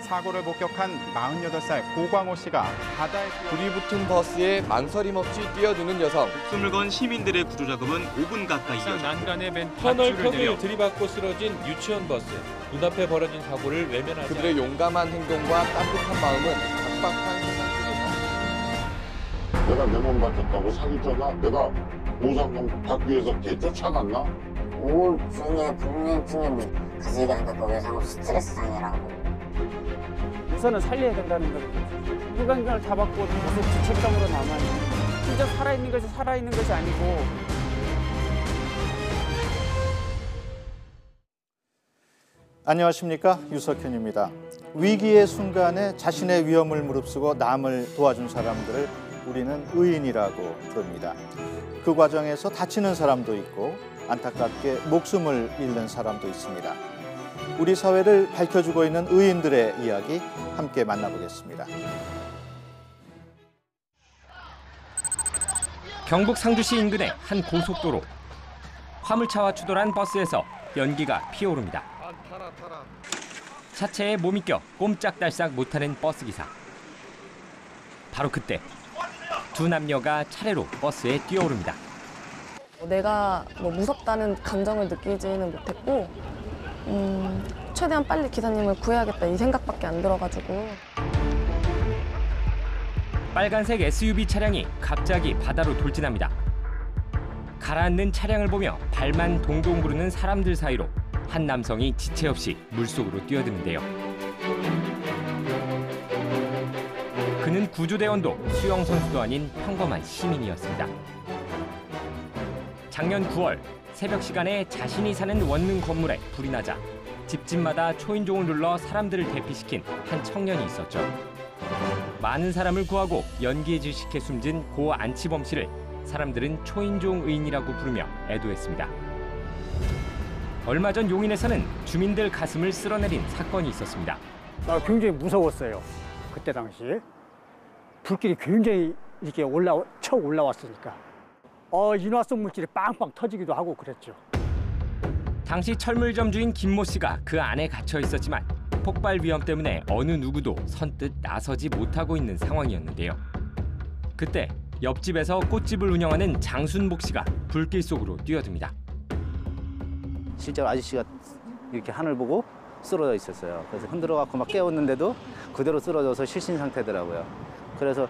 사고를 목격한 48살 고광호 씨가 바다에 불이 붙은 버스에 망설임 없이 뛰어드는 여성. 목숨을 건 시민들의 구조작업은 5분 가까이 이어졌고 난간에 맨 터널 밧줄을 내려 벽을 들이받고 쓰러진 유치원 버스. 눈앞에 벌어진 사고를 외면하지 그들의 용감한 행동과 따뜻한 마음은 각박한 세상 속에서 내가 내 몸 다쳤다고 사기쳐나? 내가 보상금 받기 위해서 개 쫓아갔나? 우울증에 불면증에 가서 얘기하니까 외상 스트레스 장애라고. 우선은 살려야 된다는 거죠. 불감경을 다 받고 계속 주책감으로 남아요. 진짜 살아있는 것이 살아있는 것이 아니고. 안녕하십니까, 유석현입니다. 위기의 순간에 자신의 위험을 무릅쓰고 남을 도와준 사람들을 우리는 의인이라고 부릅니다. 그 과정에서 다치는 사람도 있고 안타깝게 목숨을 잃는 사람도 있습니다. 우리 사회를 밝혀주고 있는 의인들의 이야기 함께 만나보겠습니다. 경북 상주시 인근의 한 고속도로. 화물차와 추돌한 버스에서 연기가 피어오릅니다. 차체에 몸이 껴 꼼짝달싹 못하는 버스기사. 바로 그때 두 남녀가 차례로 버스에 뛰어오릅니다. 내가 무섭다는 감정을 느끼지는 못했고 최대한 빨리 기사님을 구해야겠다 이 생각밖에 안 들어가지고. 빨간색 SUV 차량이 갑자기 바다로 돌진합니다. 가라앉는 차량을 보며 발만 동동 구르는 사람들 사이로 한 남성이 지체 없이 물속으로 뛰어드는데요. 그는 구조대원도 수영 선수도 아닌 평범한 시민이었습니다. 작년 9월 새벽 시간에 자신이 사는 원룸 건물에 불이 나자 집집마다 초인종을 눌러 사람들을 대피시킨 한 청년이 있었죠. 많은 사람을 구하고 연기에 질식해 숨진 고 안치범 씨를 사람들은 초인종 의인이라고 부르며 애도했습니다. 얼마 전 용인에서는 주민들 가슴을 쓸어내린 사건이 있었습니다. 굉장히 무서웠어요. 그때 당시에. 불길이 굉장히 이렇게 쳐 올라왔으니까. 인화성 물질이 빵빵 터지기도 하고 그랬죠. 당시 철물점 주인 김모 씨가 그 안에 갇혀 있었지만 폭발 위험 때문에 어느 누구도 선뜻 나서지 못하고 있는 상황이었는데요. 그때 옆집에서 꽃집을 운영하는 장순복 씨가 불길 속으로 뛰어듭니다. 실제로 아저씨가 이렇게 하늘 보고 쓰러져 있었어요. 그래서 흔들어갖고 막 깨웠는데도 그대로 쓰러져서 실신 상태더라고요. 그래서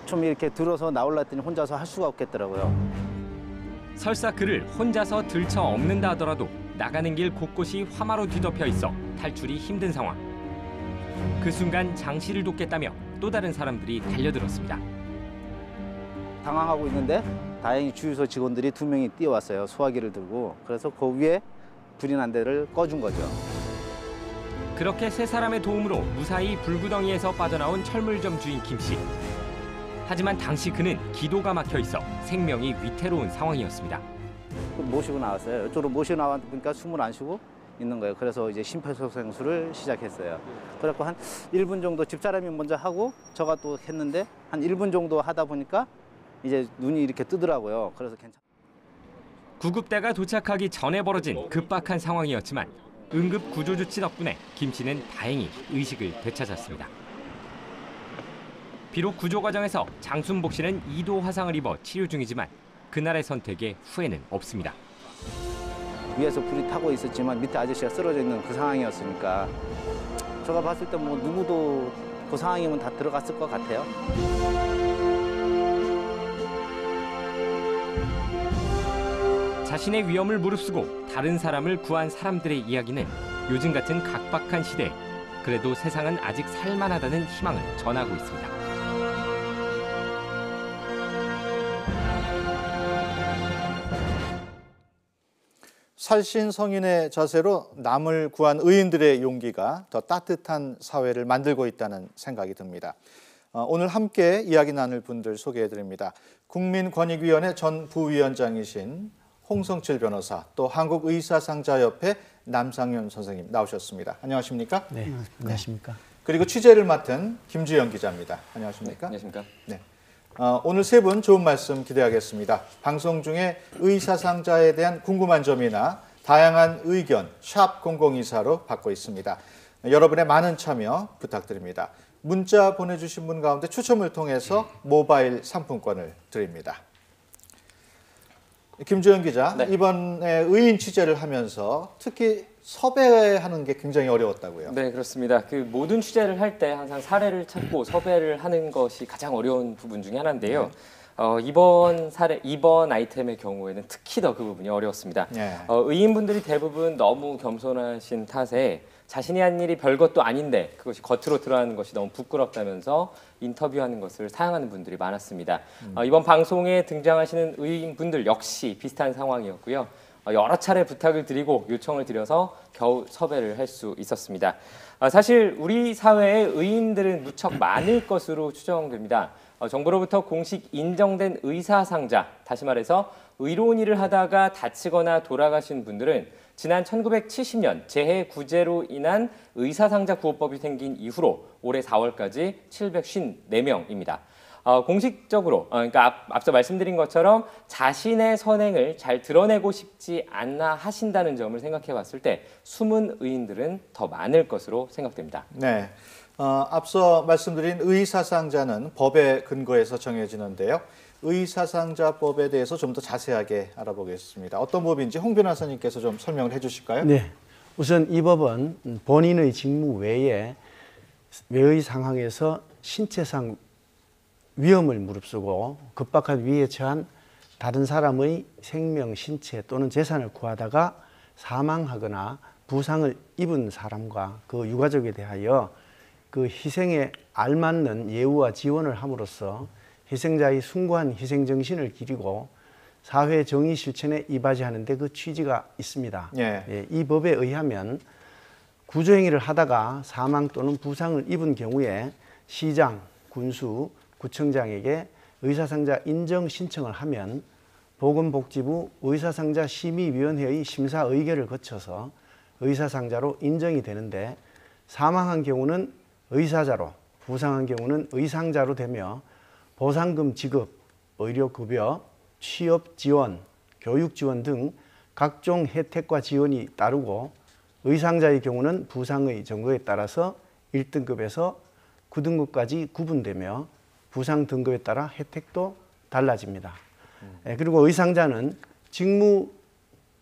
좀 이렇게 들어서 나올라 했더니 혼자서 할 수가 없겠더라고요. 설사 그를 혼자서 들쳐 업는다 하더라도 나가는 길 곳곳이 화마로 뒤덮여 있어 탈출이 힘든 상황. 그 순간 장 씨를 돕겠다며 또 다른 사람들이 달려들었습니다. 당황하고 있는데 다행히 주유소 직원들이 2명이 뛰어왔어요. 소화기를 들고. 그래서 그 위에 불이 난 데를 꺼준 거죠. 그렇게 세 사람의 도움으로 무사히 불구덩이에서 빠져나온 철물점 주인 김 씨. 하지만 당시 그는 기도가 막혀 있어 생명이 위태로운 상황이었습니다. 모시고 나왔어요. 이쪽으로 모시고 나왔으니까 숨을 안 쉬고 있는 거예요. 그래서 이제 심폐소생술을 시작했어요. 그래서 한 1분 정도 집사람이 먼저 하고 저가 또 했는데 한 1분 정도 하다 보니까 이제 눈이 이렇게 뜨더라고요. 그래서 괜찮. 구급대가 도착하기 전에 벌어진 급박한 상황이었지만 응급 구조 조치 덕분에 김 씨는 다행히 의식을 되찾았습니다. 비록 구조 과정에서 장순복 씨는 2도 화상을 입어 치료 중이지만 그날의 선택에 후회는 없습니다. 위에서 불이 타고 있었지만 밑에 아저씨가 쓰러져 있는 그 상황이었으니까 제가 봤을 때 뭐 누구도 그 상황이면 다 들어갔을 것 같아요. 자신의 위험을 무릅쓰고 다른 사람을 구한 사람들의 이야기는 요즘 같은 각박한 시대에 그래도 세상은 아직 살만하다는 희망을 전하고 있습니다. 살신성인의 자세로 남을 구한 의인들의 용기가 더 따뜻한 사회를 만들고 있다는 생각이 듭니다. 오늘 함께 이야기 나눌 분들 소개해드립니다. 국민권익위원회 전 부위원장이신 홍성칠 변호사, 또 한국의사상자협회 남상윤 선생님 나오셨습니다. 안녕하십니까? 네, 안녕하십니까? 네. 그리고 취재를 맡은 김주영 기자입니다. 안녕하십니까? 네, 안녕하십니까? 네. 오늘 세 분 좋은 말씀 기대하겠습니다. 방송 중에 의사상자에 대한 궁금한 점이나 다양한 의견 샵 0024로 받고 있습니다. 여러분의 많은 참여 부탁드립니다. 문자 보내주신 분 가운데 추첨을 통해서 모바일 상품권을 드립니다. 김주영 기자, 네. 이번에 의인 취재를 하면서 특히 섭외하는 게 굉장히 어려웠다고요? 네, 그렇습니다. 그 모든 취재를 할 때 항상 사례를 찾고 섭외를 하는 것이 가장 어려운 부분 중에 하나인데요. 이번 아이템의 경우에는 특히 더 그 부분이 어려웠습니다. 네. 의인분들이 대부분 너무 겸손하신 탓에 자신이 한 일이 별것도 아닌데 그것이 겉으로 드러나는 것이 너무 부끄럽다면서 인터뷰하는 것을 사양하는 분들이 많았습니다. 이번 방송에 등장하시는 의인분들 역시 비슷한 상황이었고요. 여러 차례 부탁을 드리고 요청을 드려서 겨우 섭외를 할 수 있었습니다. 사실 우리 사회의 의인들은 무척 많을 것으로 추정됩니다. 정부로부터 공식 인정된 의사상자, 다시 말해서 의로운 일을 하다가 다치거나 돌아가신 분들은 지난 1970년 재해구제로 인한 의사상자 구호법이 생긴 이후로 올해 4월까지 754명입니다. 공식적으로, 그러니까 앞서 말씀드린 것처럼 자신의 선행을 잘 드러내고 싶지 않아 하신다는 점을 생각해 봤을 때 숨은 의인들은 더 많을 것으로 생각됩니다. 네. 앞서 말씀드린 의사상자는 법에 근거해서 정해지는데요. 의사상자법에 대해서 좀 더 자세하게 알아보겠습니다. 어떤 법인지 홍 변호사님께서 좀 설명을 해주실까요? 네. 우선 이 법은 본인의 직무 외의 상황에서 신체상 위험을 무릅쓰고 급박한 위기에 처한 다른 사람의 생명, 신체 또는 재산을 구하다가 사망하거나 부상을 입은 사람과 그 유가족에 대하여 그 희생에 알맞는 예우와 지원을 함으로써 희생자의 숭고한 희생정신을 기리고 사회 정의 실천에 이바지하는 데 그 취지가 있습니다. 예. 이 법에 의하면 구조행위를 하다가 사망 또는 부상을 입은 경우에 시장, 군수, 구청장에게 의사상자 인정 신청을 하면 보건복지부 의사상자 심의위원회의 심사 의결을 거쳐서 의사상자로 인정이 되는데 사망한 경우는 의사자로, 부상한 경우는 의상자로 되며 보상금 지급, 의료급여, 취업지원, 교육지원 등 각종 혜택과 지원이 따르고 의상자의 경우는 부상의 정도에 따라서 1등급에서 9등급까지 구분되며 부상 등급에 따라 혜택도 달라집니다. 그리고 의상자는 직무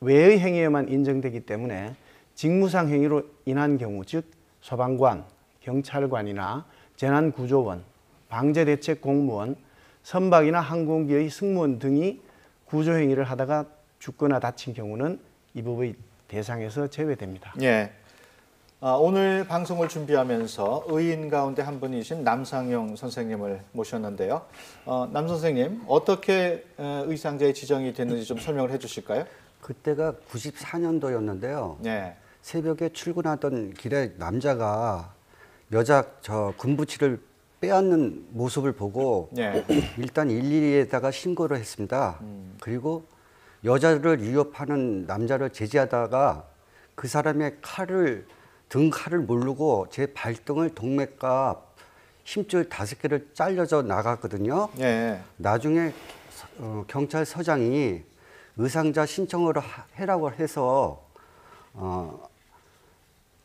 외의 행위에만 인정되기 때문에 직무상 행위로 인한 경우, 즉 소방관, 경찰관이나 재난구조원, 방재대책공무원, 선박이나 항공기의 승무원 등이 구조행위를 하다가 죽거나 다친 경우는 이 법의 대상에서 제외됩니다. 예. 오늘 방송을 준비하면서 의인 가운데 한 분이신 남상용 선생님을 모셨는데요. 남 선생님, 어떻게 의상자의 지정이 됐는지 좀 설명을 해 주실까요? 그때가 94년도였는데요. 네. 새벽에 출근하던 길에 남자가 여자 군부치를 빼앗는 모습을 보고 네. 일단 112에다가 신고를 했습니다. 그리고 여자를 위협하는 남자를 제지하다가 그 사람의 등 칼을 모르고 제 발등을 동맥과 힘줄 5개를 잘려져 나갔거든요. 네. 나중에 경찰서장이 의상자 신청을 해라고 해서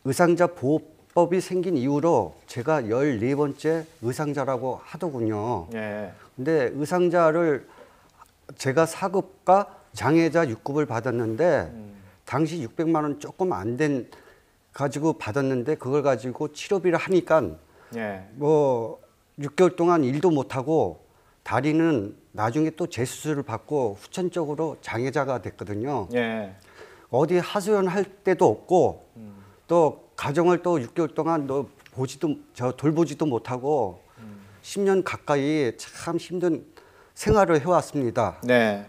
의상자 보호법이 생긴 이후로 제가 14번째 의상자라고 하더군요. 네. 근데 의상자를 제가 4급과 장애자 6급을 받았는데 당시 600만 원 조금 안 된 가지고 받았는데 그걸 가지고 치료비를 하니까 뭐 6개월 동안 일도 못하고 다리는 나중에 또 재수술을 받고 후천적으로 장애자가 됐거든요. 어디 하소연할 데도 없고 또 가정을 또 6개월 동안 돌보지도 못하고 10년 가까이 참 힘든 생활을 해왔습니다. 네.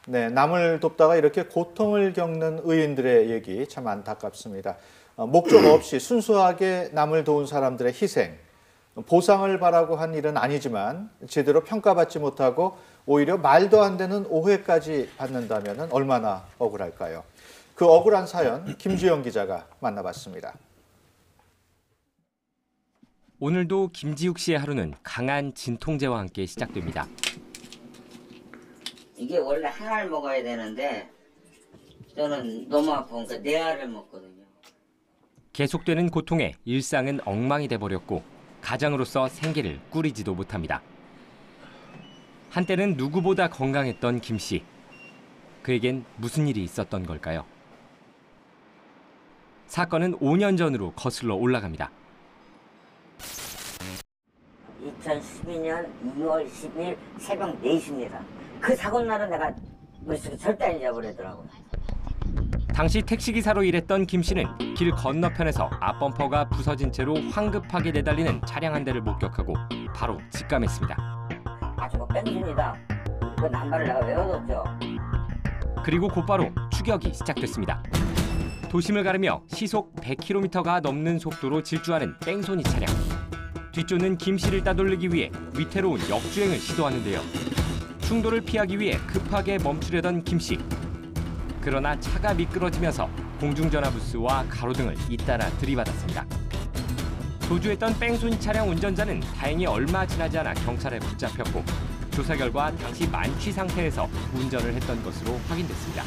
네, 남을 돕다가 이렇게 고통을 겪는 의인들의 얘기 참 안타깝습니다. 목적 없이 순수하게 남을 도운 사람들의 희생, 보상을 바라고 한 일은 아니지만 제대로 평가받지 못하고 오히려 말도 안 되는 오해까지 받는다면 얼마나 억울할까요? 그 억울한 사연 김주영 기자가 만나봤습니다. 오늘도 김지욱 씨의 하루는 강한 진통제와 함께 시작됩니다. 이게 원래 하나를 먹어야 되는데 저는 너무 아프니까 네 알을 먹거든요. 계속되는 고통에 일상은 엉망이 돼버렸고 가장으로서 생계를 꾸리지도 못합니다. 한때는 누구보다 건강했던 김 씨. 그에겐 무슨 일이 있었던 걸까요? 사건은 5년 전으로 거슬러 올라갑니다. 2012년 2월 10일 새벽 4시입니다. 그 사고 날은 내가 머릿속에 절대 안 잊어버리더라고요. 당시 택시기사로 일했던 김 씨는 길 건너편에서 앞범퍼가 부서진 채로 황급하게 내달리는 차량 한 대를 목격하고 바로 직감했습니다. 아, 저거 뺑소니다. 그 남발을 내가 외워뒀죠. 그리고 곧바로 추격이 시작됐습니다. 도심을 가르며 시속 100km가 넘는 속도로 질주하는 뺑소니 차량. 뒤쫓는 김 씨를 따돌리기 위해 위태로운 역주행을 시도하는데요. 충돌을 피하기 위해 급하게 멈추려던 김 씨. 그러나 차가 미끄러지면서 공중전화 부스와 가로등을 잇따라 들이받았습니다. 도주했던 뺑소니 차량 운전자는 다행히 얼마 지나지 않아 경찰에 붙잡혔고 조사 결과 당시 만취 상태에서 운전을 했던 것으로 확인됐습니다.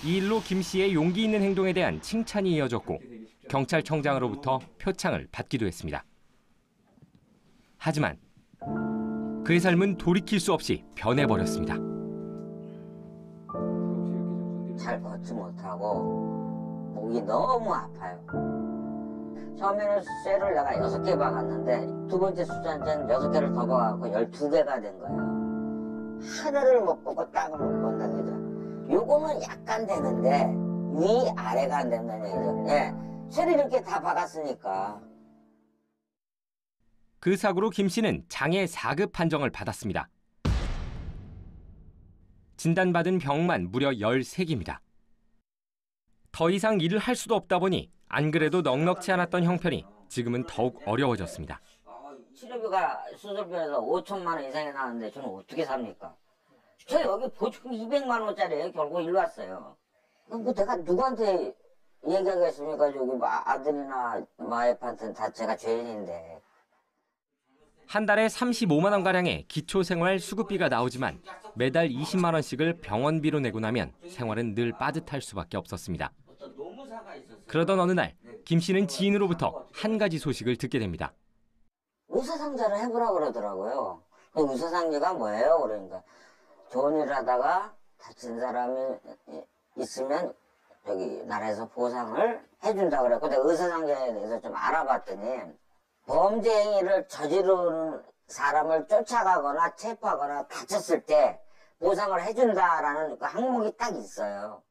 이 일로 김 씨의 용기 있는 행동에 대한 칭찬이 이어졌고 경찰청장으로부터 표창을 받기도 했습니다. 하지만 그의 삶은 돌이킬 수 없이 변해버렸습니다. 잘 걷지 못하고 목이 너무 아파요. 처음에는 쇠를 내가 6개 박았는데 두 번째 수전제는 6개를 더 박아서 12개가 된 거예요. 하나를 못 보고 딱을 못 본다는 거죠. 요거는 약간 되는데 위 아래가 안 된다는 얘기죠. 예. 쇠를 이렇게 다 박았으니까. 그 사고로 김 씨는 장애 4급 판정을 받았습니다. 진단받은 병만 무려 13개입니다. 더 이상 일을 할 수도 없다 보니 안 그래도 넉넉지 않았던 형편이 지금은 더욱 어려워졌습니다. 치료비가 수술비에서 5천만 원 이상이 나왔는데 저는 어떻게 삽니까? 저 여기 보증금 200만 원짜리예요. 결국 일로 왔어요. 뭐 내가 누구한테 얘기하겠습니까? 저기 아들이나 와이프한테는 다 제가 죄인인데. 한 달에 35만 원가량의 기초생활 수급비가 나오지만 매달 20만 원씩을 병원비로 내고 나면 생활은 늘 빠듯할 수밖에 없었습니다. 그러던 어느 날 김 씨는 지인으로부터 한 가지 소식을 듣게 됩니다. 의사상자를 해보라 그러더라고요. 의사상자가 뭐예요? 그러니까 좋은 일 하다가 다친 사람이 있으면 여기 나라에서 보상을 해준다 그랬고 내가 의사상자에 대해서 좀 알아봤더니 범죄 행위를 저지르는 사람을 쫓아가거나 체포하거나 다쳤을 때 보상을 해준다라는 그 항목이 딱 있어요.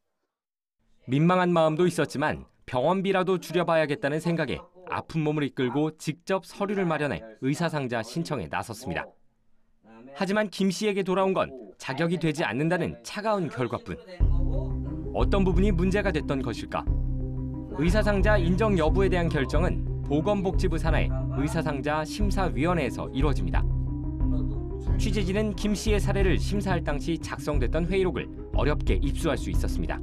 민망한 마음도 있었지만 병원비라도 줄여봐야겠다는 생각에 아픈 몸을 이끌고 직접 서류를 마련해 의사상자 신청에 나섰습니다. 하지만 김 씨에게 돌아온 건 자격이 되지 않는다는 차가운 결과뿐. 어떤 부분이 문제가 됐던 것일까? 의사상자 인정 여부에 대한 결정은 보건복지부 산하의 의사상자 심사위원회에서 이루어집니다. 취재진은 김 씨의 사례를 심사할 당시 작성됐던 회의록을 어렵게 입수할 수 있었습니다.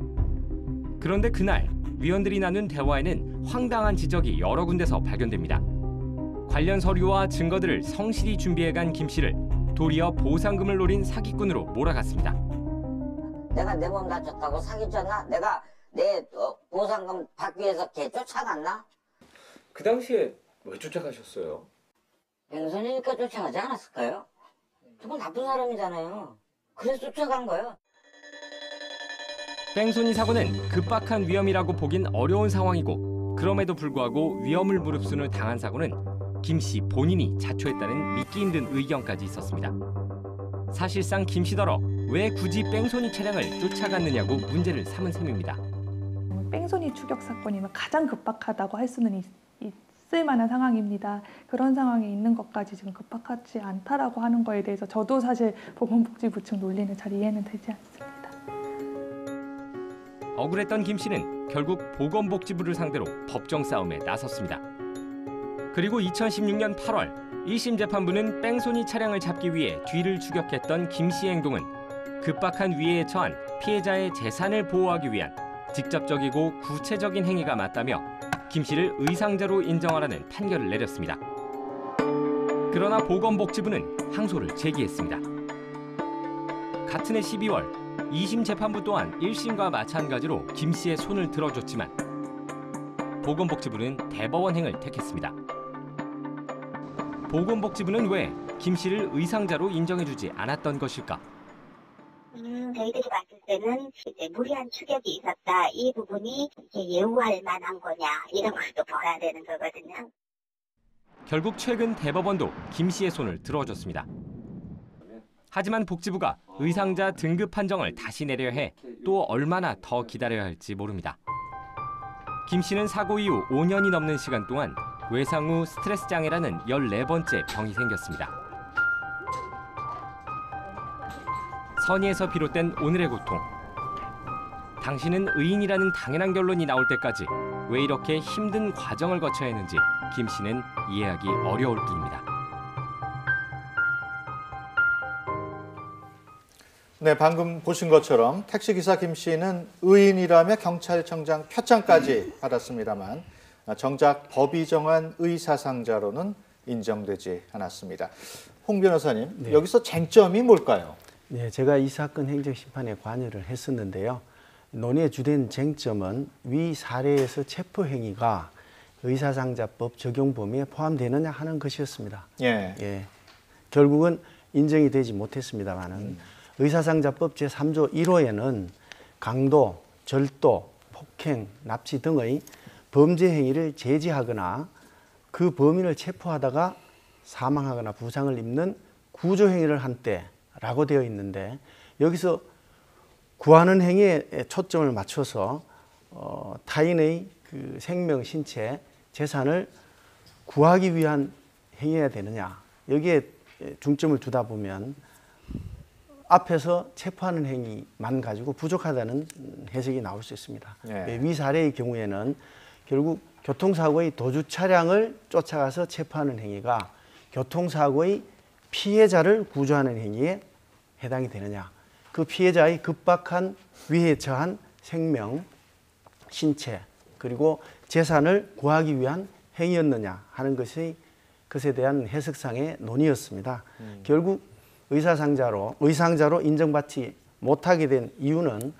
그런데 그날 위원들이 나눈 대화에는 황당한 지적이 여러 군데서 발견됩니다. 관련 서류와 증거들을 성실히 준비해간 김 씨를 도리어 보상금을 노린 사기꾼으로 몰아갔습니다. 내가 내 몸 다쳤다고 사기쳤나? 내가 내 보상금 받기 위해서 걔 쫓아갔나? 그 당시에 왜 쫓아가셨어요? 뺑소니니까 쫓아가지 않았을까요? 저건 나쁜 사람이잖아요. 그래서 쫓아간 거예요. 뺑소니 사고는 급박한 위험이라고 보긴 어려운 상황이고 그럼에도 불구하고 위험을 무릅쓰는 당한 사고는 김 씨 본인이 자초했다는 믿기 힘든 의견까지 있었습니다. 사실상 김 씨더러 왜 굳이 뺑소니 차량을 쫓아갔느냐고 문제를 삼은 셈입니다. 뺑소니 추격 사건이면 가장 급박하다고 할 수는 있을 만한 상황입니다. 그런 상황에 있는 것까지 지금 급박하지 않다라고 하는 거에 대해서 저도 사실 보건복지부 측 논리는 잘 이해는 되지 않습니다. 억울했던 김 씨는 결국 보건복지부를 상대로 법정 싸움에 나섰습니다. 그리고 2016년 8월 1심 재판부는 뺑소니 차량을 잡기 위해 뒤를 추격했던 김 씨의 행동은 급박한 위해에 처한 피해자의 재산을 보호하기 위한 직접적이고 구체적인 행위가 맞다며 김 씨를 의상자로 인정하라는 판결을 내렸습니다. 그러나 보건복지부는 항소를 제기했습니다. 같은 해 12월 2심 재판부 또한 1심과 마찬가지로 김 씨의 손을 들어줬지만 보건복지부는 대법원행을 택했습니다. 보건복지부는 왜 김 씨를 의상자로 인정해주지 않았던 것일까? 저희들이 봤을 때는 이제 무리한 추격이 있었다. 이 부분이 이제 예우할 만한 거냐 이런 것도 봐야 되는 거거든요. 결국 최근 대법원도 김 씨의 손을 들어줬습니다. 하지만 복지부가 의상자 등급 판정을 다시 내려야 해 또 얼마나 더 기다려야 할지 모릅니다. 김 씨는 사고 이후 5년이 넘는 시간 동안 외상 후 스트레스 장애라는 14번째 병이 생겼습니다. 선의에서 비롯된 오늘의 고통. 당신은 의인이라는 당연한 결론이 나올 때까지 왜 이렇게 힘든 과정을 거쳐야 했는지 김 씨는 이해하기 어려울 뿐입니다. 네, 방금 보신 것처럼 택시기사 김 씨는 의인이라며 경찰청장 표창까지 받았습니다만 정작 법이 정한 의사상자로는 인정되지 않았습니다. 홍 변호사님, 네. 여기서 쟁점이 뭘까요? 네, 제가 이 사건 행정심판에 관여를 했었는데요. 논의의 주된 쟁점은 위 사례에서 체포행위가 의사상자법 적용 범위에 포함되느냐 하는 것이었습니다. 예. 결국은 인정이 되지 못했습니다만은 의사상자법 제3조 1호에는 강도, 절도, 폭행, 납치 등의 범죄 행위를 제지하거나 그 범인을 체포하다가 사망하거나 부상을 입는 구조행위를 한 때라고 되어 있는데 여기서 구하는 행위에 초점을 맞춰서 타인의 그 생명, 신체, 재산을 구하기 위한 행위여야 되느냐 여기에 중점을 두다 보면 앞에서 체포하는 행위만 가지고 부족하다는 해석이 나올 수 있습니다. 위 사례의 경우에는 결국 교통사고의 도주 차량을 쫓아가서 체포하는 행위가 교통사고의 피해자를 구조하는 행위에 해당이 되느냐. 그 피해자의 급박한 위해에 처한 생명, 신체, 그리고 재산을 구하기 위한 행위였느냐 하는 것이 것에 대한 해석상의 논의였습니다. 결국 의상자로 인정받지 못하게 된 이유는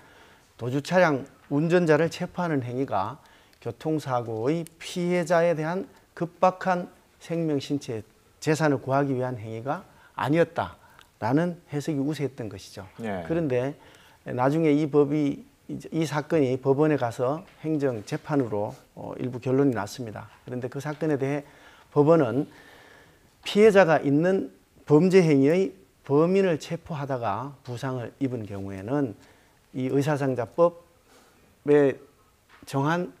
도주 차량 운전자를 체포하는 행위가 교통사고의 피해자에 대한 급박한 생명, 신체, 재산을 구하기 위한 행위가 아니었다라는 해석이 우세했던 것이죠. 그런데 나중에 이 사건이 법원에 가서 행정재판으로 일부 결론이 났습니다. 그런데 그 사건에 대해 법원은 피해자가 있는 범죄 행위의 범인을 체포하다가 부상을 입은 경우에는 이 의사상자법에 정한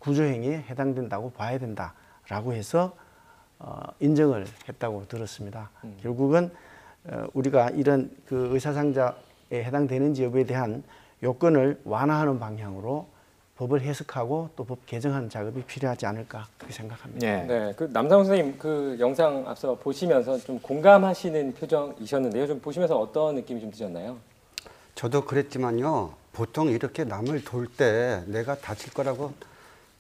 구조행위에 해당된다고 봐야 된다라고 해서 인정을 했다고 들었습니다. 결국은 우리가 이런 그 의사상자에 해당되는지 여부에 대한 요건을 완화하는 방향으로 법을 해석하고 또 법 개정하는 작업이 필요하지 않을까 그렇게 생각합니다. 네, 그 남상훈 선생님 그 영상 앞서 보시면서 좀 공감하시는 표정이셨는데요. 좀 보시면서 어떤 느낌이 좀 드셨나요? 저도 그랬지만요. 보통 이렇게 남을 돌 때 내가 다칠 거라고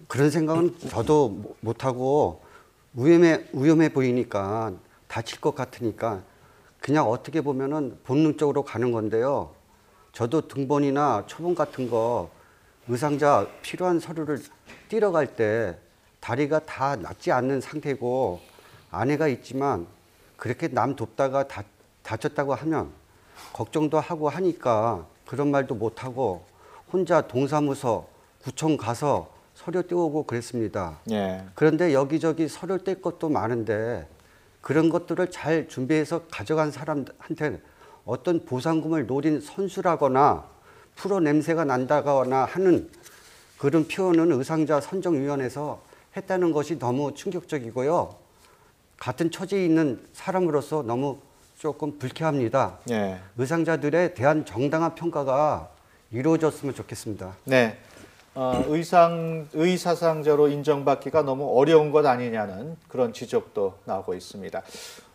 그런 생각은 저도 못하고 위험해 보이니까 다칠 것 같으니까 그냥 어떻게 보면은 본능적으로 가는 건데요. 저도 등본이나 초본 같은 거 의상자 필요한 서류를 띄러 갈 때 다리가 다 낫지 않는 상태고 아내가 있지만 그렇게 남 돕다가 다쳤다고 하면 걱정도 하고 하니까 그런 말도 못하고 혼자 동사무소, 구청 가서 서류 떼오고 그랬습니다. 그런데 여기저기 서류 뗄 것도 많은데 그런 것들을 잘 준비해서 가져간 사람한테 어떤 보상금을 노린 선수라거나 프로 냄새가 난다거나 하는 그런 표현은 의상자 선정위원회에서 했다는 것이 너무 충격적이고요. 같은 처지에 있는 사람으로서 너무 조금 불쾌합니다. 의상자들에 대한 정당한 평가가 이루어졌으면 좋겠습니다. 네, 의사상자로 인정받기가 너무 어려운 것 아니냐는 그런 지적도 나오고 있습니다.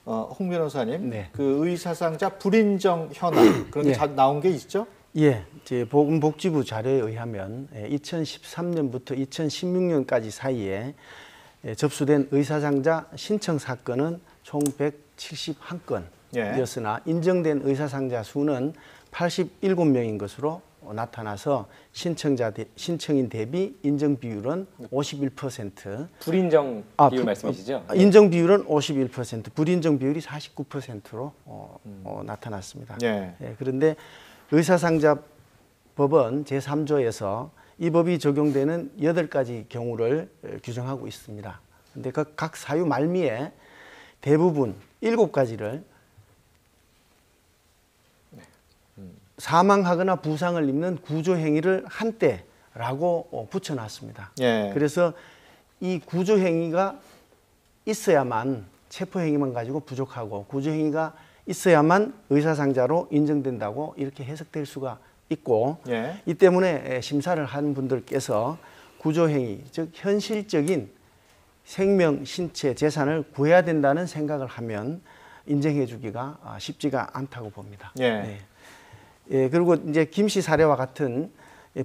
홍 변호사님, 그 의사상자 불인정 현황 그런 게 나온 게 있죠? 예, 보건복지부 자료에 의하면 2013년부터 2016년까지 사이에 접수된 의사상자 신청 사건은 총 171건이었으나 인정된 의사상자 수는 87명인 것으로 나타나서 신청인 대비 인정 비율은 51%. 불인정 비율 말씀이시죠? 인정 비율은 51%, 불인정 비율이 49%로 나타났습니다. 예. 그런데 의사상자법원 제3조에서 이 법이 적용되는 8가지 경우를 규정하고 있습니다. 그런데 각 사유 말미에 대부분 7가지를 사망하거나 부상을 입는 구조행위를 한때라고 붙여놨습니다. 예. 그래서 이 구조행위가 있어야만, 체포행위만 가지고 부족하고 구조행위가 있어야만 의사상자로 인정된다고 이렇게 해석될 수가 있고, 예. 이 때문에 심사를 한 분들께서 구조행위, 즉 현실적인 생명, 신체, 재산을 구해야 된다는 생각을 하면 인정해 주기가 쉽지가 않다고 봅니다. 예. 네. 예, 그리고 이제 김 씨 사례와 같은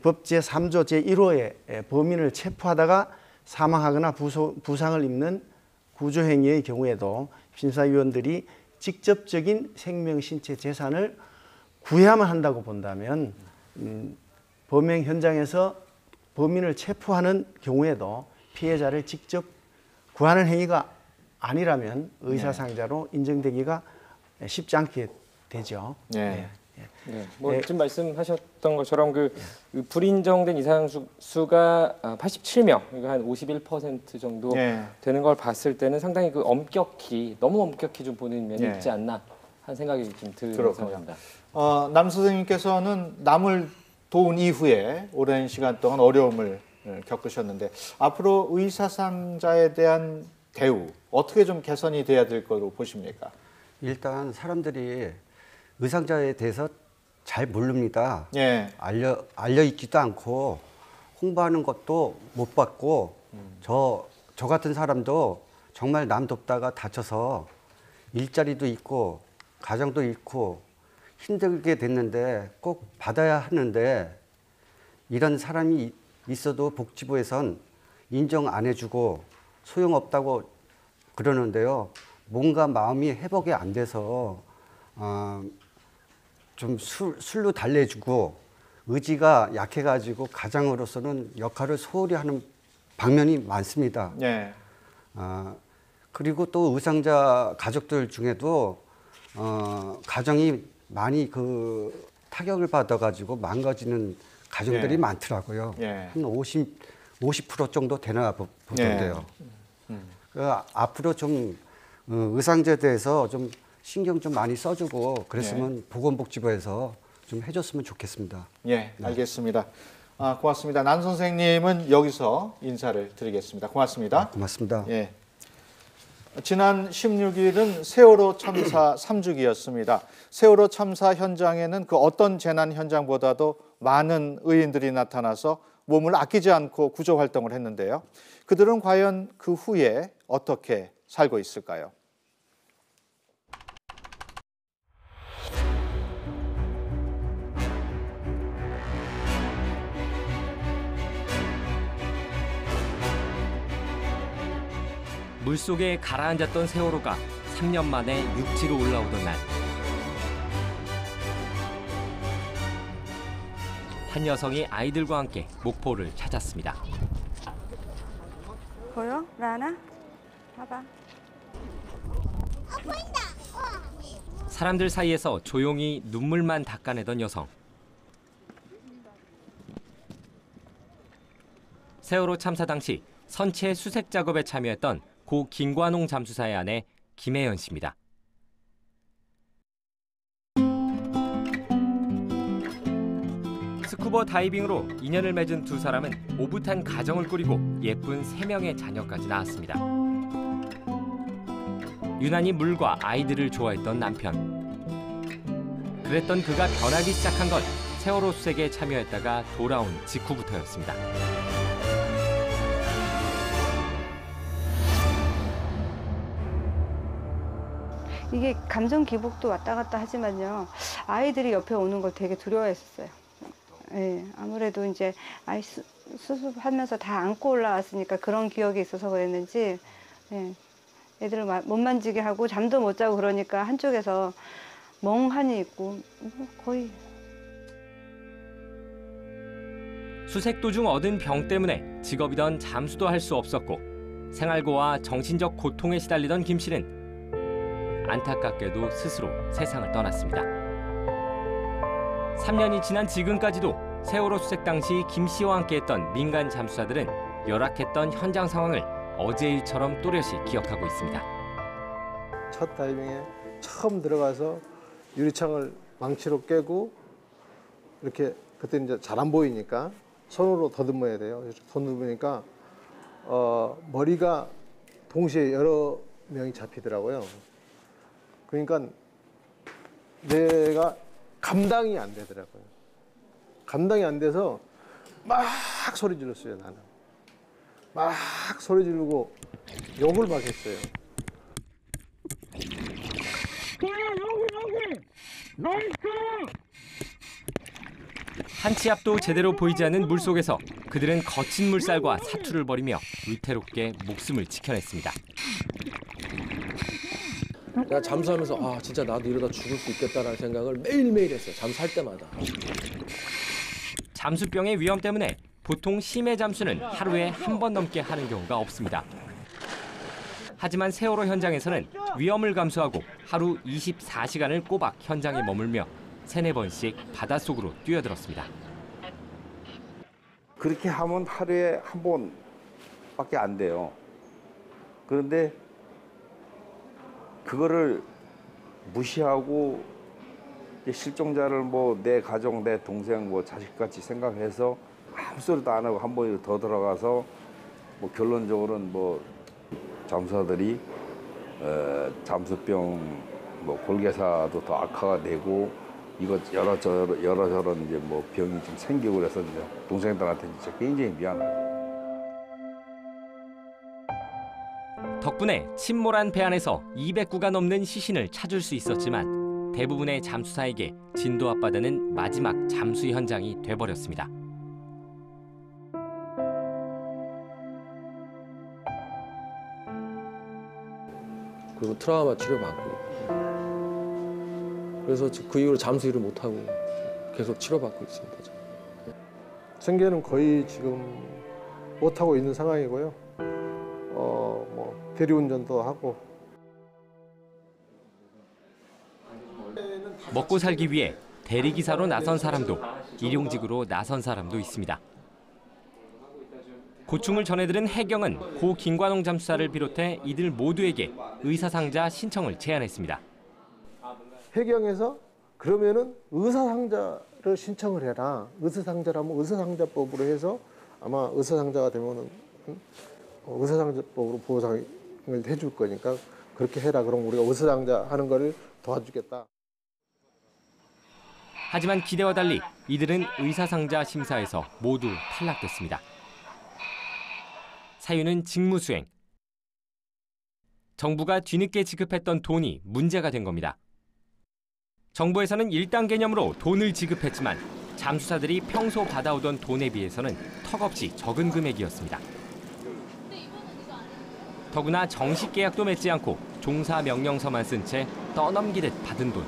법 제3조 제1호의 범인을 체포하다가 사망하거나 부상을 입는 구조행위의 경우에도 심사위원들이 직접적인 생명, 신체, 재산을 구해야만 한다고 본다면 범행 현장에서 범인을 체포하는 경우에도 피해자를 직접 구하는 행위가 아니라면 의사상자로 인정되기가 쉽지 않게 되죠. 네. 네, 뭐 지금 말씀하셨던 것처럼 그 불인정된 이상수가 87명, 그러니까 한 51% 정도 되는 걸 봤을 때는 상당히 그 너무 엄격히 좀 보는 면이 있지 않나 하는 생각이 좀 드는 상황입니다. 남 선생님께서는 남을 도운 이후에 오랜 시간 동안 어려움을 겪으셨는데 앞으로 의사상자에 대한 대우 어떻게 좀 개선이 돼야 될 거로 보십니까? 일단 사람들이 의상자에 대해서 잘 모릅니다. 예. 알려 있지도 않고 홍보하는 것도 못 받고 저 같은 사람도 정말 남 돕다가 다쳐서 일자리도 잃고 가정도 잃고 힘들게 됐는데 꼭 받아야 하는데 이런 사람이 있어도 복지부에선 인정 안 해주고 소용없다고 그러는데요. 뭔가 마음이 회복이 안 돼서 좀 술로 달래주고 의지가 약해가지고 가장으로서는 역할을 소홀히 하는 방면이 많습니다. 네. 그리고 또 의상자 가족들 중에도 가정이 많이 그 타격을 받아가지고 망가지는 가정들이 많더라고요. 한 50% 정도 되나 보던데요. 앞으로 좀 의상자에 대해서 좀 신경 좀 많이 써주고 그랬으면 보건복지부에서 좀 해줬으면 좋겠습니다. 예, 알겠습니다. 고맙습니다. 난 선생님은 여기서 인사를 드리겠습니다. 고맙습니다. 고맙습니다. 예. 지난 16일은 세월호 참사 3주기였습니다. 세월호 참사 현장에는 그 어떤 재난 현장보다도 많은 의인들이 나타나서 몸을 아끼지 않고 구조 활동을 했는데요. 그들은 과연 그 후에 어떻게 살고 있을까요? 물속에 가라앉았던 세월호가 3년 만에 육지로 올라오던 날. 한 여성이 아이들과 함께 목포를 찾았습니다. 보여? 라나? 봐봐. 사람들 사이에서 조용히 눈물만 닦아내던 여성. 세월호 참사 당시 선체 수색 작업에 참여했던 고 김관홍 잠수사의 아내 김혜연 씨입니다. 스쿠버 다이빙으로 인연을 맺은 두 사람은 오붓한 가정을 꾸리고 예쁜 3명의 자녀까지 낳았습니다. 유난히 물과 아이들을 좋아했던 남편. 그랬던 그가 변하기 시작한 건 세월호 수색에 참여했다가 돌아온 직후부터였습니다. 이게 감정 기복도 왔다 갔다 하지만요. 아이들이 옆에 오는 걸 되게 두려워했었어요. 예, 아무래도 이제 아이 수습하면서 다 안고 올라왔으니까 그런 기억이 있어서 그랬는지 예, 애들을 못 만지게 하고 잠도 못 자고 그러니까 한쪽에서 멍하니 있고 거의. 수색 도중 얻은 병 때문에 직업이던 잠수도 할 수 없었고 생활고와 정신적 고통에 시달리던 김 씨는 안타깝게도 스스로 세상을 떠났습니다. 3년이 지난 지금까지도 세월호 수색 당시 김 씨와 함께했던 민간 잠수사들은 열악했던 현장 상황을 어제 일처럼 또렷이 기억하고 있습니다. 첫 다이빙에 처음 들어가서 유리창을 망치로 깨고 이렇게 그때 이제 잘 안 보이니까 손으로 더듬어야 돼요. 더듬으니까 머리가 동시에 여러 명이 잡히더라고요. 그러니까 내가 감당이 안 되더라고요. 감당이 안 돼서 막 소리 질렀어요, 나는. 막 소리 지르고 욕을 막 했어요. 한 치 앞도 제대로 보이지 않는 물속에서 그들은 거친 물살과 사투를 벌이며 위태롭게 목숨을 지켜냈습니다. 내가 잠수하면서 아 진짜 나도 이러다 죽을 수 있겠다라는 생각을 매일매일 했어요. 잠수할 때마다. 잠수병의 위험 때문에 보통 심해 잠수는 하루에 한 번 넘게 하는 경우가 없습니다. 하지만 세월호 현장에서는 위험을 감수하고 하루 24시간을 꼬박 현장에 머물며 3-4번씩 바닷속으로 뛰어들었습니다. 그렇게 하면 하루에 한 번밖에 안 돼요. 그런데 그거를 무시하고 실종자를 뭐 내 가족, 내 동생, 뭐 자식같이 생각해서 아무 소리도 안 하고 한 번 더 들어가서 뭐 결론적으로는 뭐 잠수사들이 잠수병 뭐 골개사도 더 악화가 되고 이거 여러저런 이제 뭐 병이 좀 생기고 그래서 이제 동생들한테 진짜 굉장히 미안해요. 덕분에 침몰한 배 안에서 200구가 넘는 시신을 찾을 수 있었지만 대부분의 잠수사에게 진도 앞바다는 마지막 잠수 현장이 돼버렸습니다. 그리고 트라우마 치료받고 그래서 그 이후로 잠수 일을 못하고 계속 치료받고 있습니다. 생계는 거의 지금 못하고 있는 상황이고요. 뭐 대리운전도 하고. 먹고 살기 위해 대리기사로 나선 사람도 일용직으로 나선 사람도 있습니다. 고충을 전해들은 해경은 고 김관홍 잠수사를 비롯해 이들 모두에게 의사상자 신청을 제안했습니다. 해경에서 그러면은 의사상자를 신청을 해라. 의사상자라면 의사상자법으로 해서 아마 의사상자가 되면은 의사상자법으로 보상을 해줄 거니까 그렇게 해라. 그럼 우리가 의사상자 하는 거를 도와주겠다. 하지만 기대와 달리 이들은 의사상자 심사에서 모두 탈락됐습니다. 사유는 직무수행. 정부가 뒤늦게 지급했던 돈이 문제가 된 겁니다. 정부에서는 1당 개념으로 돈을 지급했지만 잠수사들이 평소 받아오던 돈에 비해서는 턱없이 적은 금액이었습니다. 더구나 정식 계약도 맺지 않고 종사 명령서만 쓴 채 떠넘기듯 받은 돈.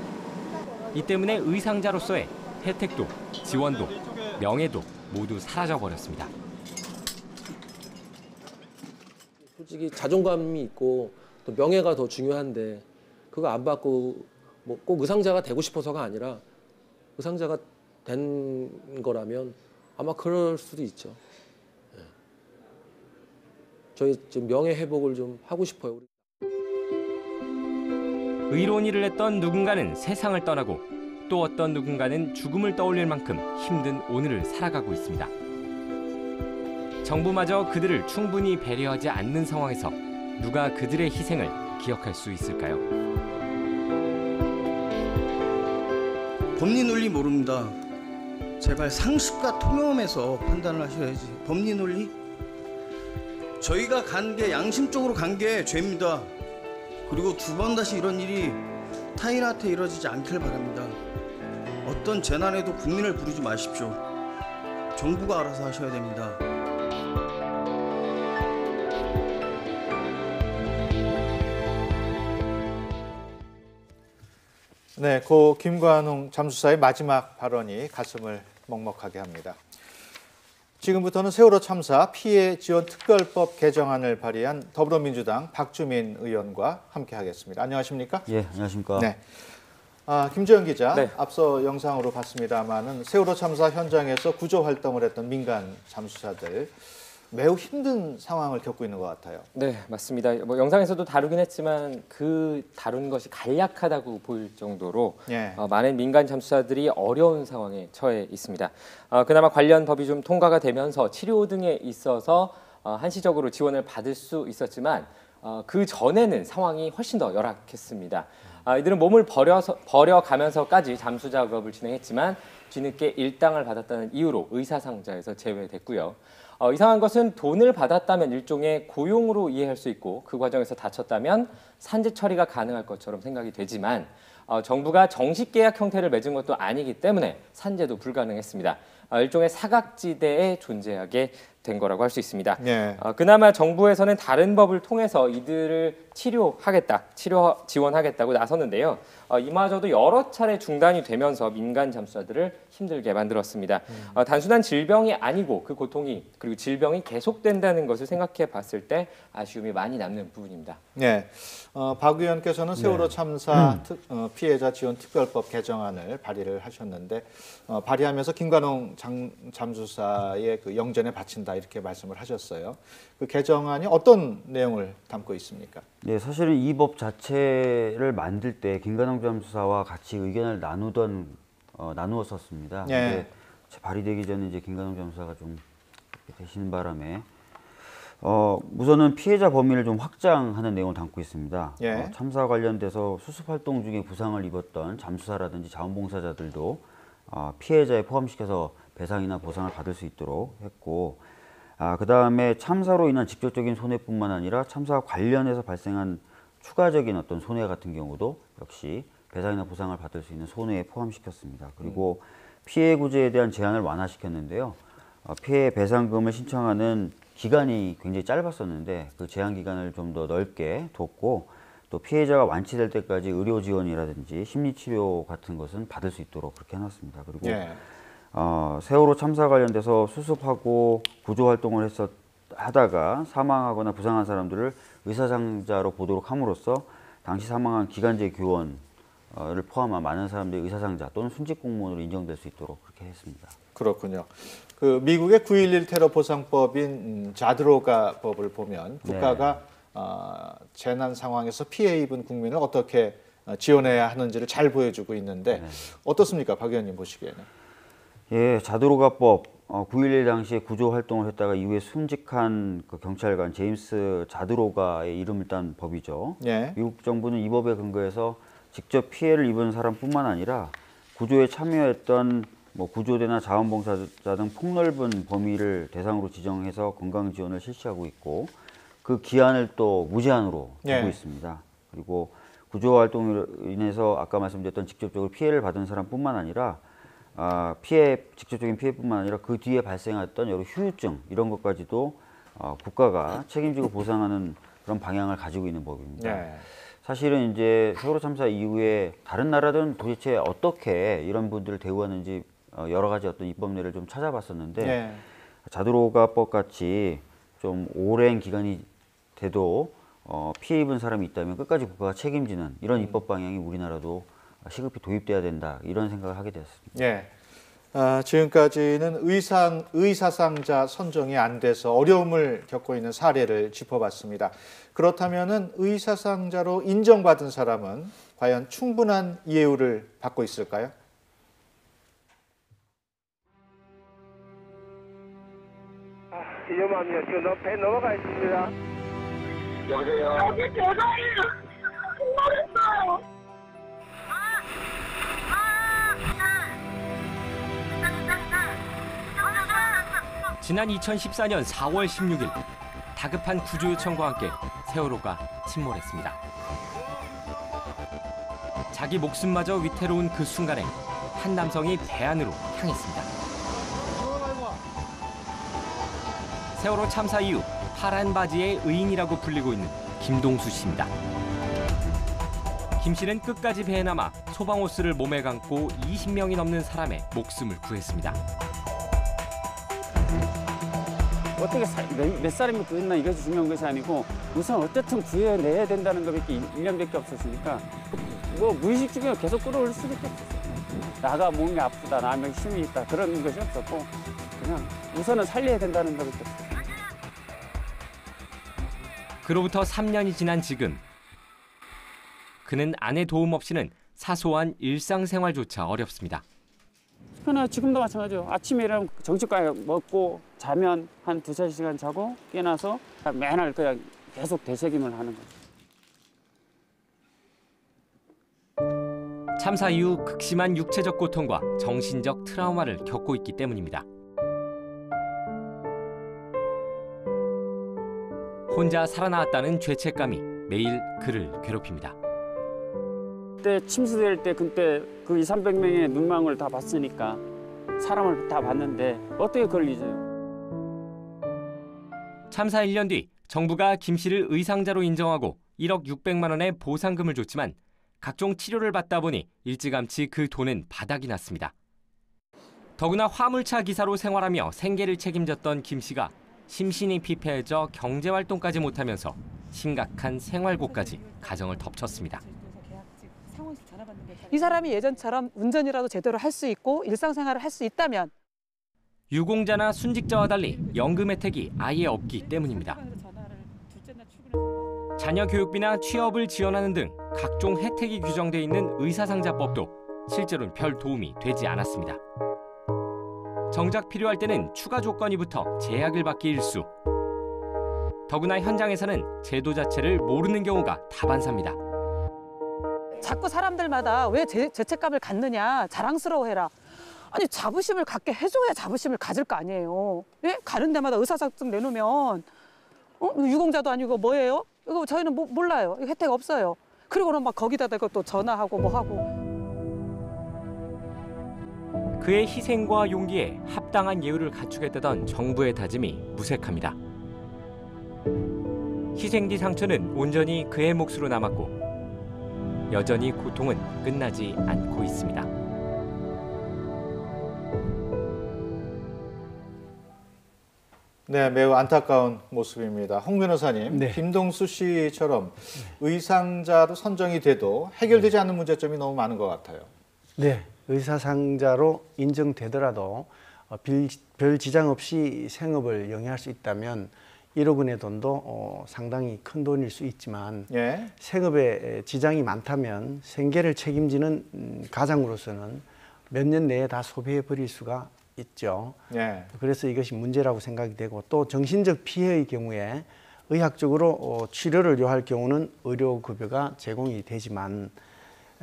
이 때문에 의상자로서의 혜택도, 지원도, 명예도 모두 사라져버렸습니다. 솔직히 자존감이 있고 또 명예가 더 중요한데 그거 안 받고 뭐 꼭 의상자가 되고 싶어서가 아니라 의상자가 된 거라면 아마 그럴 수도 있죠. 예. 저희 지금 명예 회복을 좀 하고 싶어요. 의로운 일을 했던 누군가는 세상을 떠나고 또 어떤 누군가는 죽음을 떠올릴 만큼 힘든 오늘을 살아가고 있습니다. 정부마저 그들을 충분히 배려하지 않는 상황에서 누가 그들의 희생을 기억할 수 있을까요? 법리 논리 모릅니다. 제발 상식과 통념에서 판단을 하셔야지. 법리 논리? 저희가 간 게 양심적으로 간 게 죄입니다. 그리고 두 번 다시 이런 일이 타인한테 이뤄지지 않길 바랍니다. 어떤 재난에도 국민을 부르지 마십시오. 정부가 알아서 하셔야 됩니다. 네, 고 김관홍 잠수사의 마지막 발언이 가슴을 먹먹하게 합니다. 지금부터는 세월호 참사 피해 지원 특별법 개정안을 발의한 더불어민주당 박주민 의원과 함께하겠습니다. 안녕하십니까? 예, 안녕하십니까? 네. 김재현 기자, 네. 앞서 영상으로 봤습니다만은 세월호 참사 현장에서 구조 활동을 했던 민간 잠수사들 매우 힘든 상황을 겪고 있는 것 같아요. 네, 맞습니다. 뭐 영상에서도 다루긴 했지만 그 다룬 것이 간략하다고 보일 정도로 많은 민간 잠수사들이 어려운 상황에 처해 있습니다. 그나마 관련 법이 좀 통과가 되면서 치료 등에 있어서 한시적으로 지원을 받을 수 있었지만 그 전에는 상황이 훨씬 더 열악했습니다. 이들은 몸을 버려가면서까지 잠수 작업을 진행했지만 뒤늦게 일당을 받았다는 이유로 의사상자에서 제외됐고요. 이상한 것은 돈을 받았다면 일종의 고용으로 이해할 수 있고 그 과정에서 다쳤다면 산재 처리가 가능할 것처럼 생각이 되지만 정부가 정식 계약 형태를 맺은 것도 아니기 때문에 산재도 불가능했습니다. 일종의 사각지대에 존재하게 된 거라고 할 수 있습니다. 그나마 정부에서는 다른 법을 통해서 이들을 치료 지원하겠다고 나섰는데요. 이마저도 여러 차례 중단이 되면서 민간 잠수사들을 힘들게 만들었습니다. 단순한 질병이 아니고 그 고통이 그리고 질병이 계속된다는 것을 생각해 봤을 때 아쉬움이 많이 남는 부분입니다. 네, 박 의원께서는 세월호 참사 피해자 지원 특별법 개정안을 발의를 하셨는데 발의하면서 김관홍 잠수사의 그 영전에 바친다 이렇게 말씀을 하셨어요. 그 개정안이 어떤 내용을 담고 있습니까? 네, 사실은 이 법 자체를 만들 때 김관홍 잠수사와 같이 의견을 나누었었습니다. 근데 발의되기 전에 이제 김관홍 잠수사가 좀 되시는 바람에 우선은 피해자 범위를 좀 확장하는 내용을 담고 있습니다. 참사 관련돼서 수습 활동 중에 부상을 입었던 잠수사라든지 자원봉사자들도 피해자에 포함시켜서 배상이나 보상을 받을 수 있도록 했고, 그 다음에 참사로 인한 직접적인 손해뿐만 아니라 참사와 관련해서 발생한 추가적인 어떤 손해 같은 경우도 역시 배상이나 보상을 받을 수 있는 손해에 포함시켰습니다. 그리고 피해 구제에 대한 제한을 완화시켰는데요. 피해 배상금을 신청하는 기간이 굉장히 짧았었는데 그 제한 기간을 좀 더 넓게 뒀고, 또 피해자가 완치될 때까지 의료 지원이라든지 심리치료 같은 것은 받을 수 있도록 그렇게 해놨습니다. 그리고 세월호 참사 관련돼서 수습하고 구조 활동을 하다가 사망하거나 부상한 사람들을 의사상자로 보도록 함으로써 당시 사망한 기간제 교원을 포함한 많은 사람들이 의사상자 또는 순직 공무원으로 인정될 수 있도록 그렇게 했습니다. 그렇군요. 그 미국의 9.11 테러 보상법인 자드로가 법을 보면 국가가 재난 상황에서 피해 입은 국민을 어떻게 지원해야 하는지를 잘 보여주고 있는데 어떻습니까, 박 의원님 보시기에는? 예, 자드로가법 9.11 당시에 구조 활동을 했다가 이후에 순직한 그 경찰관 제임스 자드로가의 이름을 딴 법이죠. 미국 정부는 이 법에 근거해서 직접 피해를 입은 사람뿐만 아니라 구조에 참여했던 구조대나 자원봉사자 등 폭넓은 범위를 대상으로 지정해서 건강 지원을 실시하고 있고, 그 기한을 또 무제한으로 두고 있습니다. 그리고 구조 활동으로 인해서 아까 말씀드렸던 직접적으로 피해를 받은 사람뿐만 아니라 직접적인 피해뿐만 아니라 그 뒤에 발생했던 여러 후유증 이런 것까지도 국가가 책임지고 보상하는 그런 방향을 가지고 있는 법입니다. 사실은 이제 세월호 참사 이후에 다른 나라들은 도대체 어떻게 이런 분들을 대우하는지 여러 가지 어떤 입법례를 좀 찾아봤었는데 자드로가법 같이 좀 오랜 기간이 돼도 피해 입은 사람이 있다면 끝까지 국가가 책임지는 이런 입법 방향이 우리나라도 시급히 도입돼야 된다 이런 생각을 하게 되었습니다. 지금까지는 의사상자 선정이 안 돼서 어려움을 겪고 있는 사례를 짚어봤습니다. 그렇다면은 의사상자로 인정받은 사람은 과연 충분한 예우를 받고 있을까요? 위험하며 지금 배 넘어가 있습니다. 여보세요? 여기 대박이에요. 신나겠어요. 지난 2014년 4월 16일 다급한 구조 요청과 함께 세월호가 침몰했습니다. 자기 목숨마저 위태로운 그 순간에 한 남성이 배 안으로 향했습니다. 세월호 참사 이후 파란 바지의 의인이라고 불리고 있는 김동수 씨입니다. 김 씨는 끝까지 배에 남아 소방호스를 몸에 감고 20명이 넘는 사람의 목숨을 구했습니다. 어떻게 몇 사람이 구했나 이것이 중요한 것이 아니고 우선 어쨌든 구해내야 된다는 것밖에 1년밖에 없었으니까 뭐 무의식 중에 계속 끌어올 수밖에 없었어요. 나가 몸이 아프다, 나면 힘이 있다 그런 것이 없었고 그냥 우선은 살려야 된다는 것밖에 없었어요. 그로부터 3년이 지난 지금 그는 아내 도움 없이는 사소한 일상생활조차 어렵습니다. 그러나 지금도 마찬가지예요. 아침에 일어나면 정신과에 먹고 자면 한 2~3시간 자고 깨나서 맨날 그냥 계속 되새김을 하는 거죠. 참사 이후 극심한 육체적 고통과 정신적 트라우마를 겪고 있기 때문입니다. 혼자 살아나왔다는 죄책감이 매일 그를 괴롭힙니다. 그때 침수될 때 그때 그 200~300명의 눈망울을 다 봤으니까 사람을 다 봤는데 어떻게 그걸 잊어요? 참사 1년 뒤 정부가 김 씨를 의상자로 인정하고 1억 600만 원의 보상금을 줬지만 각종 치료를 받다 보니 일찌감치 그 돈은 바닥이 났습니다. 더구나 화물차 기사로 생활하며 생계를 책임졌던 김 씨가 심신이 피폐해져 경제활동까지 못하면서 심각한 생활고까지 가정을 덮쳤습니다. 이 사람이 예전처럼 운전이라도 제대로 할 수 있고 일상생활을 할 수 있다면 유공자나 순직자와 달리 연금 혜택이 아예 없기 때문입니다. 자녀 교육비나 취업을 지원하는 등 각종 혜택이 규정돼 있는 의사상자법도 실제로는 별 도움이 되지 않았습니다. 정작 필요할 때는 추가 조건이 붙어 제약을 받기 일쑤. 더구나 현장에서는 제도 자체를 모르는 경우가 다반사입니다. 자꾸 사람들마다 왜 죄책감을 갖느냐, 자랑스러워해라. 아니 자부심을 갖게 해줘야 자부심을 가질 거 아니에요. 예? 가는 데마다 의사상증 내놓으면 유공자도 아니고 뭐예요? 이거 저희는 몰라요. 이거 혜택 없어요. 그리고는 막 거기다 대고 또 전화하고 뭐 하고. 그의 희생과 용기에 합당한 예우를 갖추겠다던 정부의 다짐이 무색합니다. 희생 뒤 상처는 온전히 그의 몫으로 남았고 여전히 고통은 끝나지 않고 있습니다. 네, 매우 안타까운 모습입니다. 홍 변호사님, 네. 김동수 씨처럼 의상자로 선정이 돼도 해결되지 않는 문제점이 너무 많은 것 같아요. 네, 의사상자로 인정되더라도 별 지장 없이 생업을 영위할 수 있다면 1억 원의 돈도 상당히 큰 돈일 수 있지만 예. 생업에 지장이 많다면 생계를 책임지는 가장으로서는 몇 년 내에 다 소비해 버릴 수가 있죠. 예. 그래서 이것이 문제라고 생각이 되고 또 정신적 피해의 경우에 의학적으로 치료를 요할 경우는 의료급여가 제공이 되지만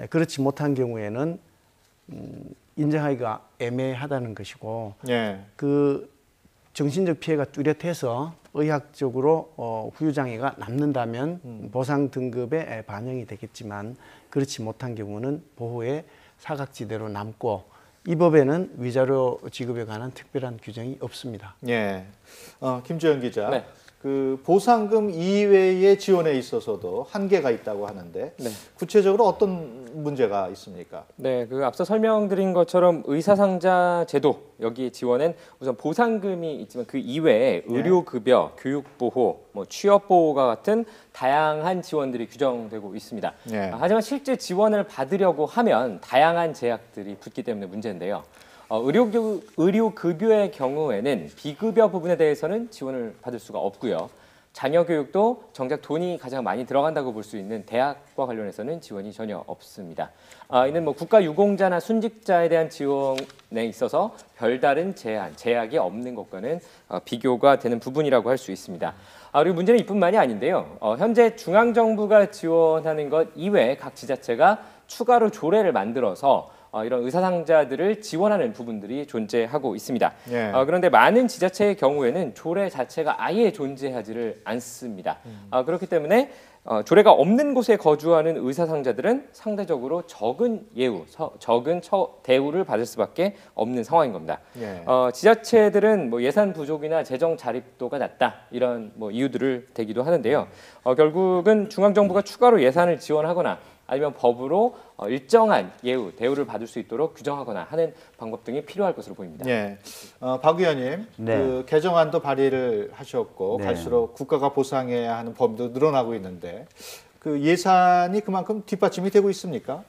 그렇지 못한 경우에는 인정하기가 애매하다는 것이고 예. 그 정신적 피해가 뚜렷해서 의학적으로 후유장애가 남는다면 보상 등급에 반영이 되겠지만 그렇지 못한 경우는 보호의 사각지대로 남고 이 법에는 위자료 지급에 관한 특별한 규정이 없습니다. 예, 김주현 기자. 네. 그 보상금 이외의 지원에 있어서도 한계가 있다고 하는데 네. 구체적으로 어떤 문제가 있습니까? 네, 그 앞서 설명드린 것처럼 의사상자 제도 여기 지원엔 우선 보상금이 있지만 그 이외에 의료급여, 교육보호, 뭐 취업보호가 같은 다양한 지원들이 규정되고 있습니다. 네. 하지만 실제 지원을 받으려고 하면 다양한 제약들이 붙기 때문에 문제인데요. 의료급여의 경우에는 비급여 부분에 대해서는 지원을 받을 수가 없고요. 자녀 교육도 정작 돈이 가장 많이 들어간다고 볼 수 있는 대학과 관련해서는 지원이 전혀 없습니다. 이는 뭐 국가 유공자나 순직자에 대한 지원에 있어서 별다른 제약이 없는 것과는 비교가 되는 부분이라고 할 수 있습니다. 그리고 문제는 이뿐만이 아닌데요. 현재 중앙정부가 지원하는 것 이외에 각 지자체가 추가로 조례를 만들어서 이런 의사상자들을 지원하는 부분들이 존재하고 있습니다. 예. 그런데 많은 지자체의 경우에는 조례 자체가 아예 존재하지를 않습니다. 그렇기 때문에 조례가 없는 곳에 거주하는 의사상자들은 상대적으로 적은 예우, 적은 대우를 받을 수밖에 없는 상황인 겁니다. 예. 지자체들은 뭐 예산 부족이나 재정 자립도가 낮다 이런 뭐 이유들을 대기도 하는데요. 결국은 중앙정부가 추가로 예산을 지원하거나 아니면 법으로 일정한 예우, 대우를 받을 수 있도록 규정하거나 하는 방법 등이 필요할 것으로 보입니다. 네. 박 의원님, 네. 그 개정안도 발의를 하셨고 네. 갈수록 국가가 보상해야 하는 범위도 늘어나고 있는데 그 예산이 그만큼 뒷받침이 되고 있습니까?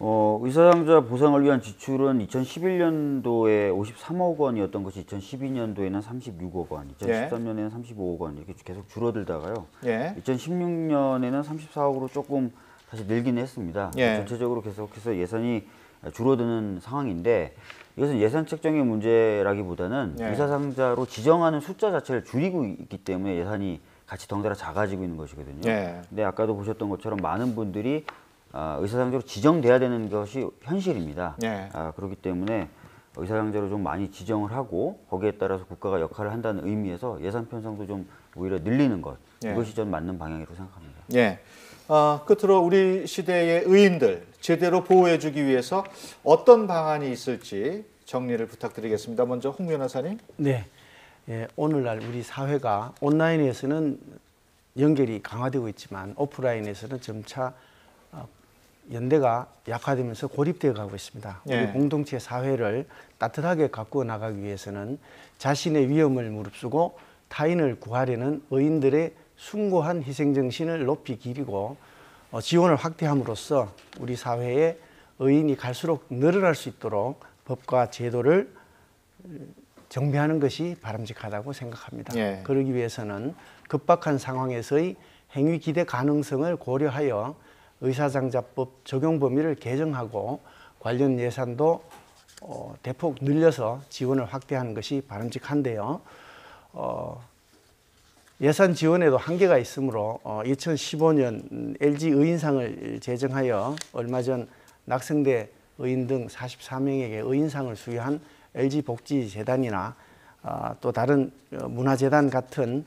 의사상자 보상을 위한 지출은 2011년도에 53억 원이었던 것이 2012년도에는 36억 원, 2013년에는 35억 원 이렇게 계속 줄어들다가요. 예. 2016년에는 34억으로 조금 다시 늘긴 했습니다. 예. 전체적으로 계속해서 예산이 줄어드는 상황인데 이것은 예산 책정의 문제라기보다는 예. 의사상자로 지정하는 숫자 자체를 줄이고 있기 때문에 예산이 같이 덩달아 작아지고 있는 것이거든요. 예. 근데 아까도 보셨던 것처럼 많은 분들이 의사상자로 지정돼야 되는 것이 현실입니다. 예. 그렇기 때문에 의사상자로 좀 많이 지정을 하고 거기에 따라서 국가가 역할을 한다는 의미에서 예산 편성도 좀 오히려 늘리는 것 예. 이것이 전 맞는 방향이라고 생각합니다. 예. 끝으로 우리 시대의 의인들 제대로 보호해주기 위해서 어떤 방안이 있을지 정리를 부탁드리겠습니다. 먼저 홍 변호사님. 네. 예, 오늘날 우리 사회가 온라인에서는 연결이 강화되고 있지만 오프라인에서는 점차 연대가 약화되면서 고립되어 가고 있습니다. 예. 우리 공동체 사회를 따뜻하게 가꾸어 나가기 위해서는 자신의 위험을 무릅쓰고 타인을 구하려는 의인들의 숭고한 희생정신을 높이 기리고 지원을 확대함으로써 우리 사회에 의인이 갈수록 늘어날 수 있도록 법과 제도를 정비하는 것이 바람직하다고 생각합니다. 예. 그러기 위해서는 급박한 상황에서의 행위 기대 가능성을 고려하여 의사상자법 적용 범위를 개정하고 관련 예산도 대폭 늘려서 지원을 확대하는 것이 바람직한데요. 예산 지원에도 한계가 있으므로 2015년 LG 의인상을 제정하여 얼마 전 낙성대 의인 등 44명에게 의인상을 수여한 LG복지재단이나 또 다른 문화재단 같은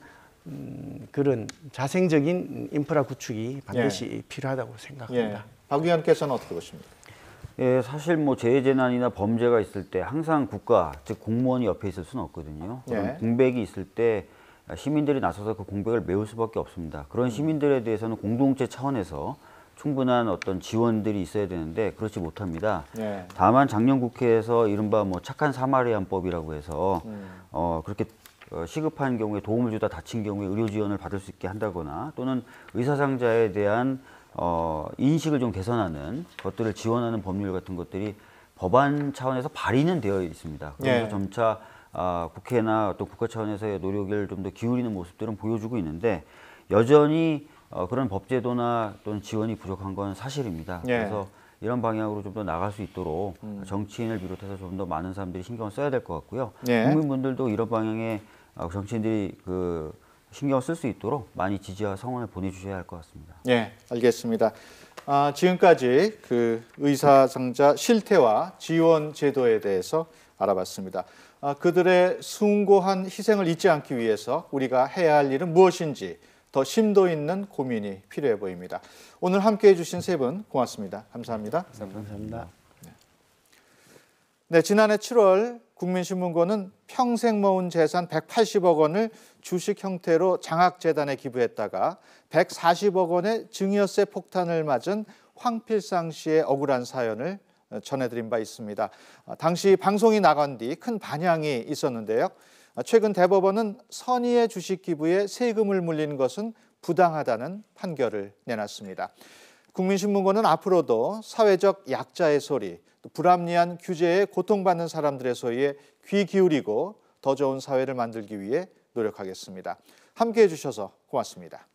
그런 자생적인 인프라 구축이 반드시 필요하다고 생각합니다. 예. 박 의원께서는 어떻게 보십니까? 예, 사실 뭐 재해재난이나 범죄가 있을 때 항상 국가, 즉 공무원이 옆에 있을 수는 없거든요. 예. 공백이 있을 때 시민들이 나서서 그 공백을 메울 수밖에 없습니다. 그런 시민들에 대해서는 공동체 차원에서 충분한 어떤 지원들이 있어야 되는데 그렇지 못합니다. 예. 다만 작년 국회에서 이른바 뭐 착한 사마리안법이라고 해서 그렇게 시급한 경우에 도움을 주다 다친 경우에 의료 지원을 받을 수 있게 한다거나 또는 의사상자에 대한 인식을 좀 개선하는 것들을 지원하는 법률 같은 것들이 법안 차원에서 발의는 되어 있습니다. 그래서 예. 점차 국회나 또 국가 차원에서의 노력을 좀 더 기울이는 모습들은 보여주고 있는데 여전히 그런 법제도나 또는 지원이 부족한 건 사실입니다. 예. 그래서 이런 방향으로 좀 더 나갈 수 있도록 정치인을 비롯해서 좀 더 많은 사람들이 신경을 써야 될 것 같고요. 예. 국민분들도 이런 방향에 정치인들이 그 신경을 쓸 수 있도록 많이 지지와 성원을 보내주셔야 할 것 같습니다. 예, 알겠습니다. 지금까지 그 의사상자 실태와 지원 제도에 대해서 알아봤습니다. 그들의 숭고한 희생을 잊지 않기 위해서 우리가 해야 할 일은 무엇인지 더 심도 있는 고민이 필요해 보입니다. 오늘 함께해 주신 세 분 고맙습니다. 감사합니다. 감사합니다. 네, 지난해 7월 국민신문고는 평생 모은 재산 180억 원을 주식 형태로 장학재단에 기부했다가 140억 원의 증여세 폭탄을 맞은 황필상 씨의 억울한 사연을 전해드린 바 있습니다. 당시 방송이 나간 뒤 큰 반향이 있었는데요. 최근 대법원은 선의의 주식 기부에 세금을 물린 것은 부당하다는 판결을 내놨습니다. 국민신문고는 앞으로도 사회적 약자의 소리, 또 불합리한 규제에 고통받는 사람들의 소리에 귀 기울이고 더 좋은 사회를 만들기 위해 노력하겠습니다. 함께해 주셔서 고맙습니다.